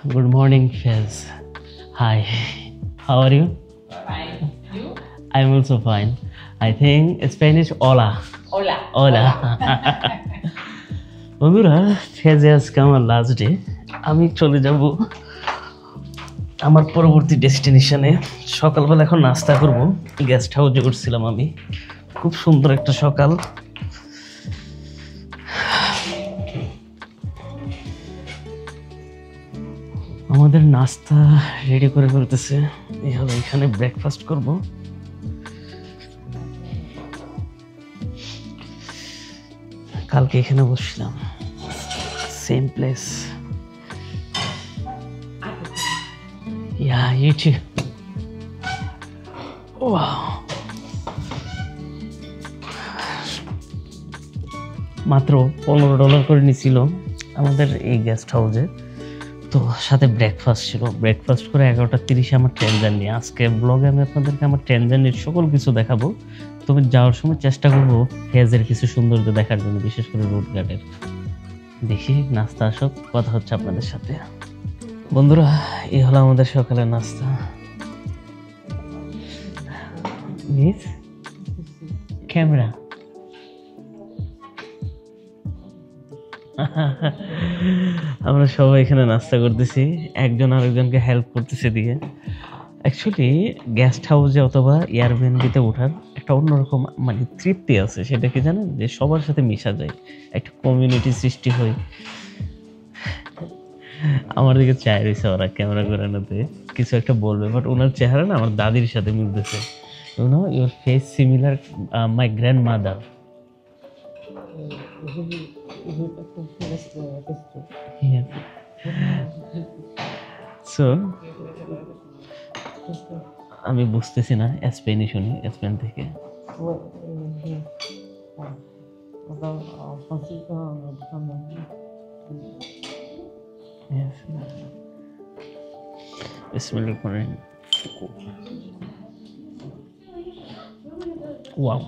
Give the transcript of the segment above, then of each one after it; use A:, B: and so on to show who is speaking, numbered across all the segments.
A: Good morning, Fez. Hi. How are you?
B: Fine. You?
A: I'm also fine. I think Spanish hola.
B: Hola.
A: Hola. বন্ধুরা ফেজে আজকে আমার last day. আমি চলে যাব আমার পরবর্তী ডেস্টিনেশনে। সকালবেলা এখন নাস্তা করব। গেস্ট হাউসে উঠছিলাম আমি। খুব সুন্দর একটা সকাল। আমাদের নাস্তা রেডি করে ফেলতেছে। এভাবে এখানে ব্রেকফাস্ট করব। কালকে এখানে বসছিলাম, same place. Yeah, you too. Wow. মাত্র $15 করে নিছিল আমাদের এই গেস্ট হাউসে। তো সাথে ব্রেকফাস্ট ছিল। ব্রেকফাস্ট করে 11:30 আমার ট্রেন জার্নি। আজকে ব্লগে আমি আপনাদেরকে আমার ট্রেন জার্নির সকল কিছু দেখাবো। তবে যাওয়ার সময় চেষ্টা করবো ফেজের কিছু সৌন্দর্য দেখার জন্য, বিশেষ করে রোড গার্ডের। দেখি নাস্তা আসুক, কথা হচ্ছে আপনাদের সাথে। বন্ধুরা, এই হলো আমাদের সকালের নাস্তা। ক্যামেরা আমরা সবাই এখানে নাস্তা করতেছি, একজন আরেকজনকে হেল্প করতেছে দিয়ে। অ্যাকচুয়ালি গেস্ট হাউসে অথবা এয়ারবিএনবিতে ওঠার একটা অন্যরকম মানে তৃপ্তি আছে। সেটা কি জানেন, যে সবার সাথে মিশা যায়, একটা কমিউনিটি সৃষ্টি হয়। আমার দিকে চায় রয়েছে ওরা ক্যামেরা করে নাতে কিছু একটা বলবে, বাট ওনার চেহারা না আমার দাদির সাথে মিলতেছে। You know, your face similar my grandmother. So আমি বুঝতেছি না, স্পেনে শুনি, স্পেন থেকে। Bismillahirrahmanirrahim. Wow.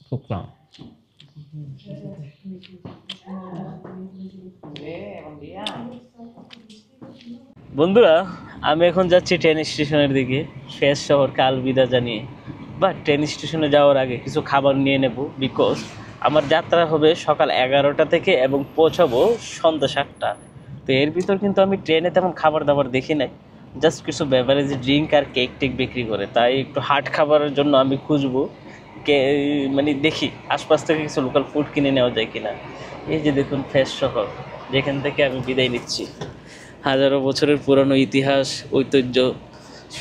A: Shukran. বন্ধুরা, আমি এখন যাচ্ছি ট্রেন স্টেশনের দিকে, ফেজ শহরকে আলবিদা জানিয়ে। বাট ট্রেন স্টেশনে যাওয়ার আগে কিছু খাবার নিয়ে নেব, বিকজ আমার যাত্রা হবে সকাল 11টা থেকে এবং পৌঁছাবো সন্ধ্যা 7টা। তো এর ভিতর কিন্তু আমি ট্রেনে তেমন খাবার দাবার দেখি নাই, জাস্ট কিছু বেভারেজ ড্রিঙ্ক আর কেক টেক বিক্রি করে। তাই একটু হাট খাবারের জন্য আমি খুঁজবো, মানে দেখি আশপাশ থেকে কিছু লোকাল ফুড কিনে নেওয়া যায় কিনা। এই যে দেখুন ফেজ শহর, যেখান থেকে আমি বিদায় নিচ্ছি। হাজারো বছরের পুরানো ইতিহাস, ঐতিহ্য,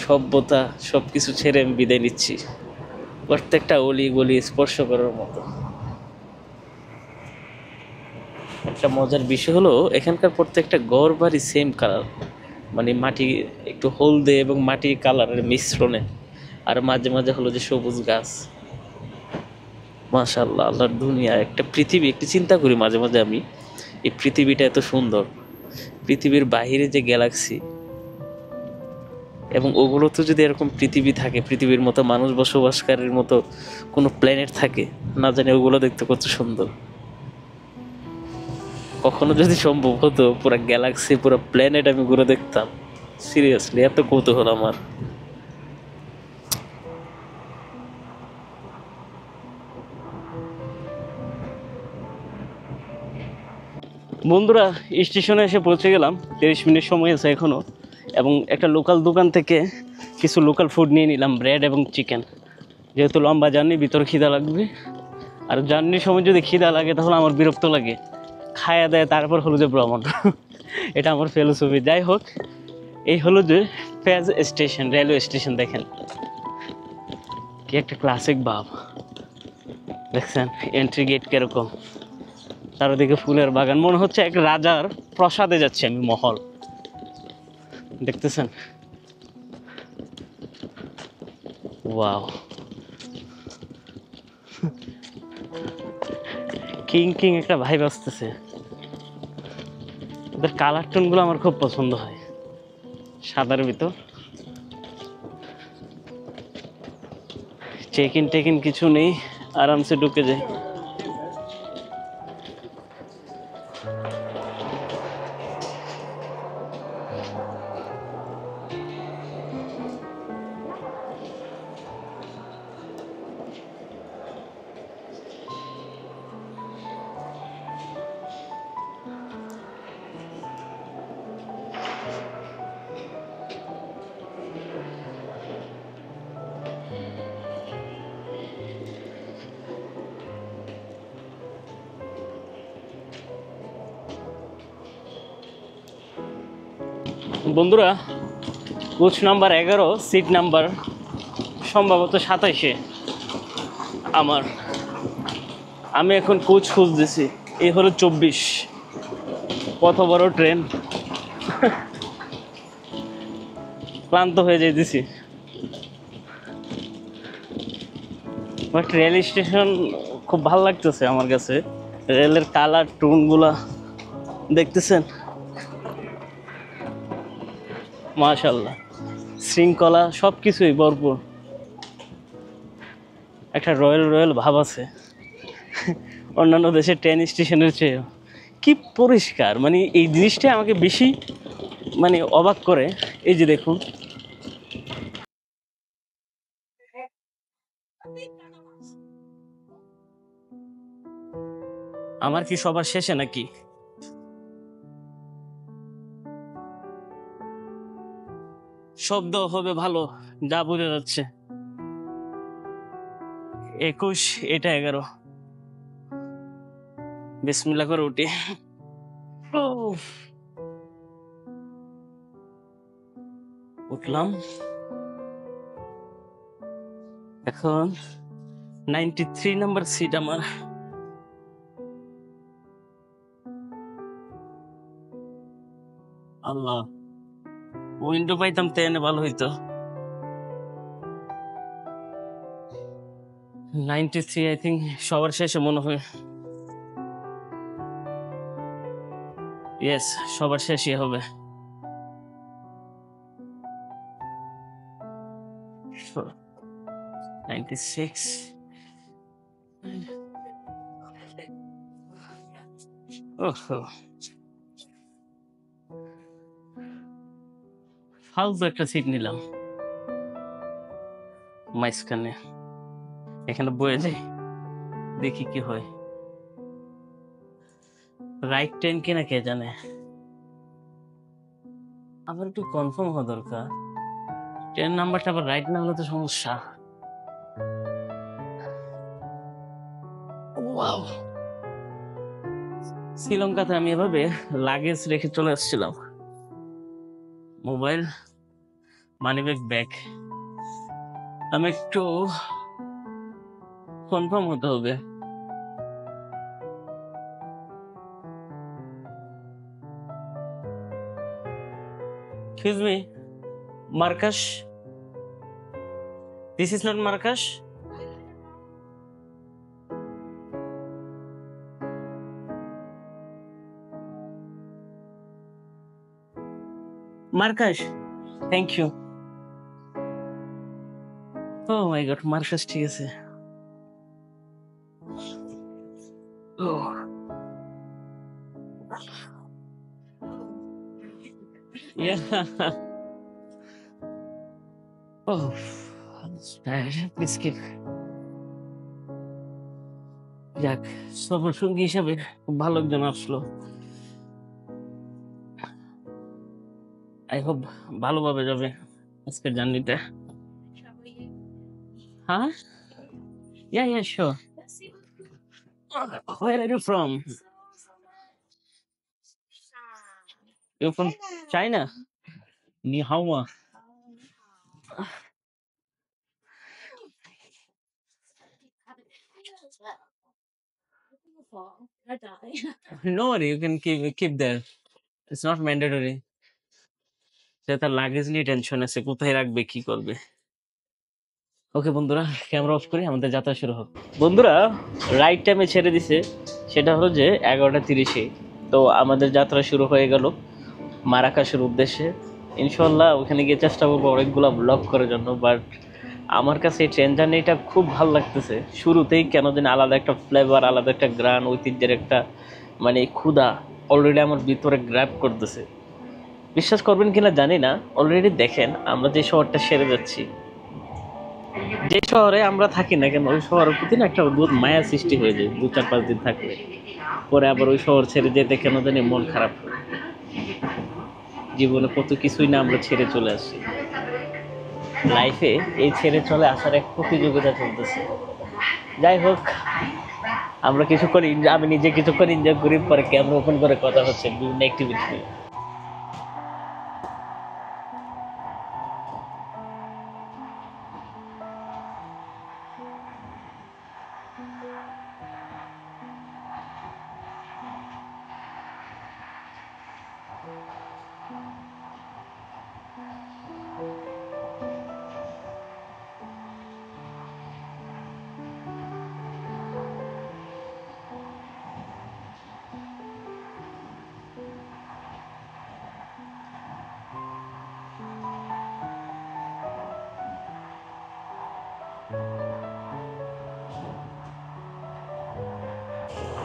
A: সভ্যতা সব কিছু ছেড়ে আমি বিদায় নিচ্ছি, প্রত্যেকটা অলি গলি স্পর্শ করার মতো। একটা মজার বিষয় হলো, এখানকার প্রত্যেকটা ঘর বাড়ি সেম কালার, মানে মাটি একটু হলদে এবং মাটির কালারের মিশ্রণে, আর মাঝে মাঝে হলো যে সবুজ গাছ। মাশাআল্লাহ, আল্লাহর দুনিয়া, একটা পৃথিবী। একটু চিন্তা করি মাঝে মাঝে আমি, এই পৃথিবীটা এত সুন্দর, পৃথিবীর বাহিরে যে গ্যালাক্সি, এবং ওগুলো তো যদি এরকম পৃথিবী থাকে, পৃথিবীর মতো মানুষ বসবাসকারীর মতো কোনো প্ল্যানেট থাকে, না জানি ওগুলো দেখতে কত সুন্দর। কখনো যদি সম্ভব হতো পুরো গ্যালাক্সি, পুরো প্ল্যানেট আমি ঘুরে দেখতাম, সিরিয়াসলি এত কৌতূহল আমার। বন্ধুরা, স্টেশনে এসে পৌঁছে গেলাম। 30 মিনিট সময় আছে এখনও, এবং একটা লোকাল দোকান থেকে কিছু লোকাল ফুড নিয়ে নিলাম, ব্রেড এবং চিকেন। যেহেতু লম্বা জার্নি, ভিতরে খিদা লাগবে, আর জার্নির সময় যদি খিদা লাগে তাহলে আমার বিরক্ত লাগে। খায়া দেয় তারপর হলো যে ভ্রমণ। এটা আমার ফিলোসফি। যাই হোক, এই হলো যে ফেজ স্টেশন, রেলওয়ে স্টেশন। দেখেন কি একটা ক্লাসিক ভাব, দেখছেন এন্ট্রি গেট কিরকম, চারিদিকে ফুলের বাগান, মনে হচ্ছে এক রাজার প্রাসাদে যাচ্ছি আমি, মহল। দেখতেছেন, ওয়াও, কিং কিং একটা ভাইব আসতেছে। ওদের কালার টোনগুলো আমার খুব পছন্দ হয়, সাদার ভিতর। চেক ইন টেক ইন কিছু নেই, আরামসে ঢুকে যায়। বন্ধুরা, কোচ নাম্বার 11, সিট নাম্বার সম্ভবত 27-এ আমার। আমি এখন কোচ খুঁজতেছি। এই হলো 24। কত বড় ট্রেন! ক্লান্ত হয়ে যাইতেছি। বাট রেল স্টেশন খুব ভালো লাগতেছে আমার কাছে। রেলের কালার টোনগুলা দেখতেছেন, মাশাআল্লাহ, শৃঙ্খলা সব কিছুই ভরপুর। একটা রয়্যাল রয়্যাল ভাব আছে অন্যান্য দেশের ট্রেন স্টেশনের চেয়ে। কি পরিষ্কার, মানে এই জিনিসটা আমাকে বেশি মানে অবাক করে। এই যে দেখুন, আমার কি সবার শেষে নাকি? শব্দ হবে ভালো, যা বোঝা যাচ্ছে। 21, এটা 11। বিসমিল্লাহ করে উঠি। উঠলাম। এখন 93 নাম্বার সিট আমার। আল্লাহ, উইন্ডো পাইতাম তেনে ভালো হইতো। 93 আই থিঙ্ক সবার শেষে মনে হয়। ইয়েস, সবার শেষই হবে। Sure. 96. ফালতু একটা সিট নিলাম মাঝখানে। এখানে বয়ে যাই, দেখি কি হয়। রাইট ট্রেন কিনা কে জানে। আবার একটু কনফার্ম হওয়া দরকার। ট্রেন নাম্বারটা আবার রাইট না হলে তো সমস্যা। ওয়াও, শ্রীলঙ্কাতে আমি এভাবে লাগেজ রেখে চলে আসছিলাম। Mobile, money bag, bag. আমি একটু কনফার্ম হতে হবে। Excuse me, Marrakesh? This is not Marrakesh? Marrakesh, thank you. Oh my god, Marrakesh ঠিক আছে। Oh. Yeah. Oh, that's bad. Please keep. যাক, সফর সঙ্গী হিসাবে খুব ভালো একজন আসলো। আই হোপ ভালোভাবে যাবে আজকের জার্নিটা। হ্যাঁ, yeah, yeah, sure. Where are you from? You're from China? Ni hao ma. No worry, you can keep there. It's not mandatory. সে তার লাগেজ নিয়ে টেনশন আছে, কোথায় রাখবে, কি করবে। ওকে বন্ধুরা, ক্যামেরা অফ করি, আমাদের যাত্রা শুরু হোক। বন্ধুরা, রাইট টাইমে ছেড়ে দিছে, সেটা হলো যে 11:30। তো আমাদের যাত্রা শুরু হয়ে গেল মারাকাশের উদ্দেশ্যে। ইনশাল্লাহ ওখানে গিয়ে চেষ্টা করবো অনেকগুলো ব্লগ করার জন্য। বাট আমার কাছে এই ট্রেন জার্নিটা খুব ভালো লাগতেছে। শুরুতেই কেন যেন আলাদা একটা ফ্লেভার, আলাদা একটা গ্রান, ঐতিহ্যের একটা মানে ক্ষুধা অলরেডি আমার ভিতরে গ্র্যাব করতেছে। বিশ্বাস করবেন কিনা জানি না, অলরেডি দেখেন আমরা যে শহরটা সেরে যাচ্ছি, যে শহরে আমরা থাকি না কেন ওই শহরের প্রতি না একটা অদ্ভুত মায়া সৃষ্টি হয়ে যায় 2-4-5 দিন থাকলে। পরে আবার ওই শহর ছেড়ে যেতে কেন জানি মন খারাপ হয়। জীবনে কত কিছুই না আমরা ছেড়ে চলে আসি। লাইফে এই ছেড়ে চলে আসার এক প্রতিযোগিতা চলতেছে। যাই হোক, আমরা কিছুক্ষণ আমি নিজে কিছুক্ষণ এনজয় করি, পরে ক্যামেরা ওপেন করে কথা হচ্ছে বিভিন্ন অ্যাক্টিভিটি নিয়ে।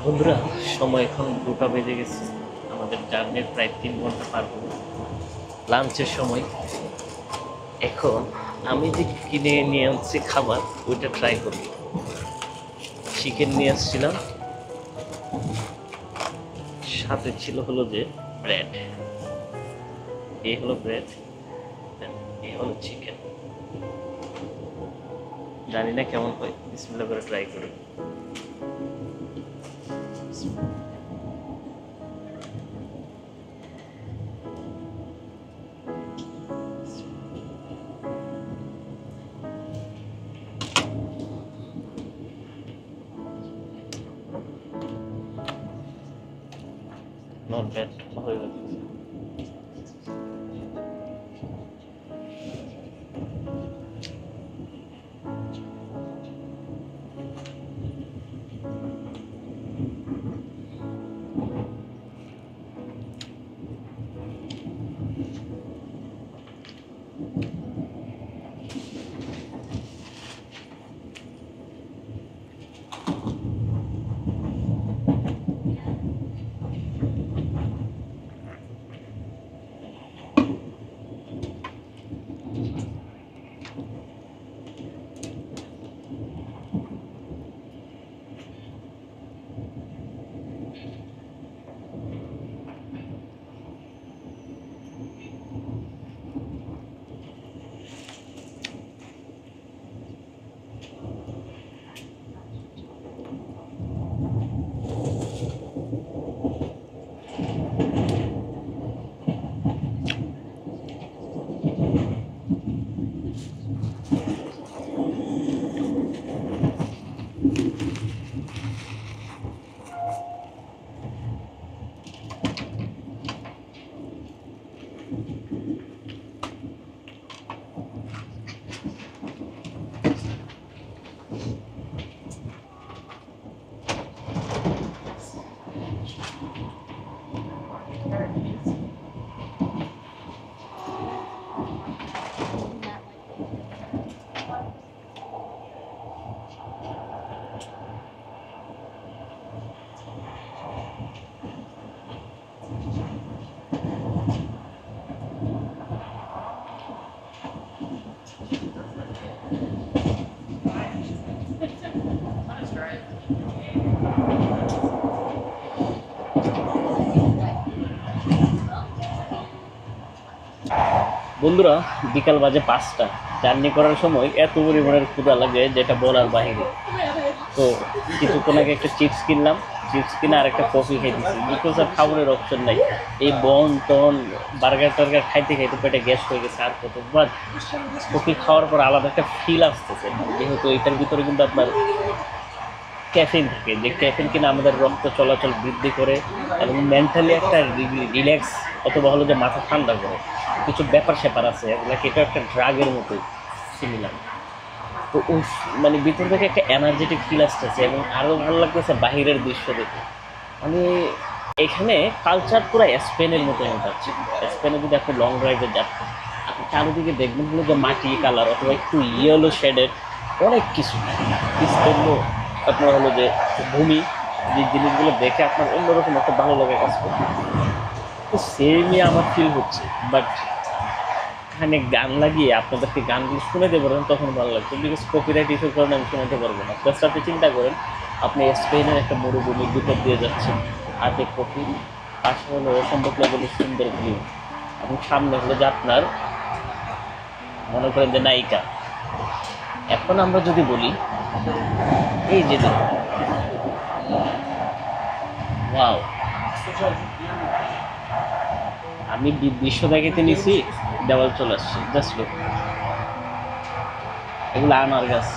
A: বন্ধুরা, সময় এখন 2টা বেজে গেছে। আমাদের জার্নির প্রায় 3 ঘন্টা পার হলো। লাঞ্চের সময়। এখন আমি যে কিনে নিয়ে আসছি খাবার, ওইটা ট্রাই করব। চিকেন নিয়ে আসছিলাম, সাথে ছিল হলো যে ব্রেড। এই হলো ব্রেড, এই হলো চিকেন। জানি না কেমন হয়, বিসমিল্লাহ করে ট্রাই করি। নট ব্যাড, ভালোই লাগছে। বন্ধুরা, বিকাল বাজে 5টা। জার্নি করার সময় এত পরিমাণের ক্ষুধা লাগে যেটা বলার বাহিরে। তো কিছুক্ষণ আগে একটা চিপস কিনলাম, চিপস কিনে আর একটা কফি খেয়ে দিচ্ছি, বিকজ আর খাবারের অপশন নাই। এই বন টন বার্গার টার্গার খাইতে খাইতে পেটে গ্যাস হয়ে গেছে। আর কত বাট কফি খাওয়ার পর আলাদা একটা ফিল আসতেছে, যেহেতু এটার ভিতরে কিন্তু আপনার ক্যাফিন থাকে, যে ক্যাফিন কিনা আমাদের রক্ত চলাচল বৃদ্ধি করে এবং মেন্টালি একটা রিল্যাক্স অথবা হলো যে মাথা ঠান্ডা করে। কিছু ব্যাপার স্যাপার আছে, এগুলাকে এটা একটা ড্রাগের মতোই সিমিলার। তো ওই মানে ভিতর থেকে একটা এনার্জেটিক ফিল আসতেছে এবং আরও ভালো লাগতেছে বাহিরের দৃশ্য দেখে। মানে এখানে কালচার পুরো স্পেনের মতো হয়ে যাচ্ছে। স্পেনে যদি আপনি লং ড্রাইভে যাচ্ছেন, আপনি চারিদিকে দেখবেন হলো যে মাটি কালার অথবা একটু ইয়েলো শেডেড অনেক কিছু বিস্তীর্ণ আপনার হলো যে ভূমি, যে জিনিসগুলো দেখে আপনার অন্যরকম একটা ভালো লাগে কাজ করবে। তো সেমই আমার ফিল হচ্ছে, বাট এখানে গান লাগিয়ে আপনাদেরকে গানগুলো শুনে দেবো তখন ভালো লাগবে, বিকজ কপিরাইট ইস্যুর কারণে আমি শোনাতে পারবো না। জাস্ট আপনি চিন্তা করেন, আপনি স্পেনের একটা মরুভূমির ভিতর দিয়ে যাচ্ছেন, হাতে কফি, পাশে হলো অসম্ভব লেভেলের সুন্দর ভিউ, এবং সামনে হলো যে আপনার মনে করেন যে নায়িকা। এখন আমরা যদি বলি এই যে ওয়াও, আমি দৃশ্য দেখাতে নিছি, দেওয়াল চলে আসছে, জাস্ট লুক, এগুলো আনার গাছ।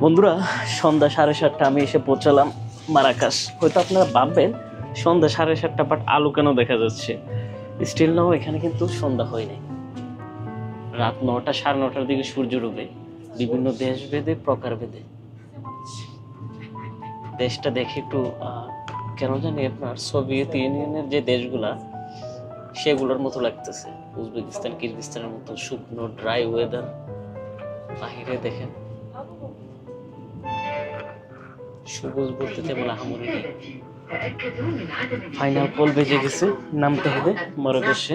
A: বন্ধুরা, সন্ধ্যা 7:30 আমি এসে পৌঁছালাম মারাকাস। হয়তো আপনারা ভাববেন সন্ধ্যা 7:30, বাট আলো কেন দেখা যাচ্ছে? স্টিল নাও এখানে কিন্তু সন্ধ্যা হয় নাই। রাত 9টা 9:30 দিকে সূর্য ডুবে, বিভিন্ন দেশ ভেদে প্রকার ভেদে। দেশটা দেখে একটু কেন জানি আপনার সোভিয়েত ইউনিয়নের যে দেশগুলা সেগুলোর মতো লাগতেছে। উজবেকিস্তান, কিরগিস্তানের মতো শুকনো ড্রাই ওয়েদার। বাহিরে দেখেন সবুজ বলতে তেমন আহামরি নেই। ফাইনাল কল বেজে গেছে, নামতে হবে মরকাশে।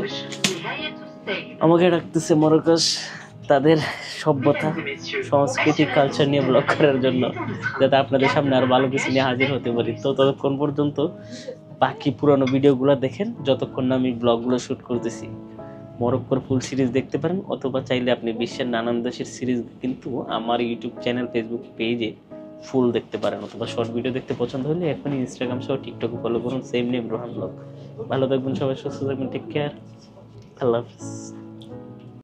A: আমাকে ডাকতেছে মরকাশ তাদের সভ্যতা, সংস্কৃতি, কালচার নিয়ে ব্লগ করার জন্য, যাতে আপনাদের সামনে আর ভালো কিছু নিয়ে হাজির হতে পারি। তো ততক্ষণ পর্যন্ত বাকি পুরনো ভিডিওগুলো দেখেন, যতক্ষণ না আমি ব্লগগুলো শ্যুট করতেছি। মরক্কোর ফুল সিরিজ দেখতে পারেন, অথবা চাইলে আপনি বিশ্বের নানান দেশের সিরিজ কিন্তু আমার ইউটিউব চ্যানেল, ফেসবুক পেজে ফুল দেখতে পারেন, অথবা শর্ট ভিডিও দেখতে পছন্দ হলে এখনই ইনস্টাগ্রাম সহ টিকটকে ফলো করুন, সেম নেম রোহান ব্লগ। ভালো থাকবেন সবাই, সুস্থ থাকবেন, টেক কেয়ার, আল্লাহ হাফিজ।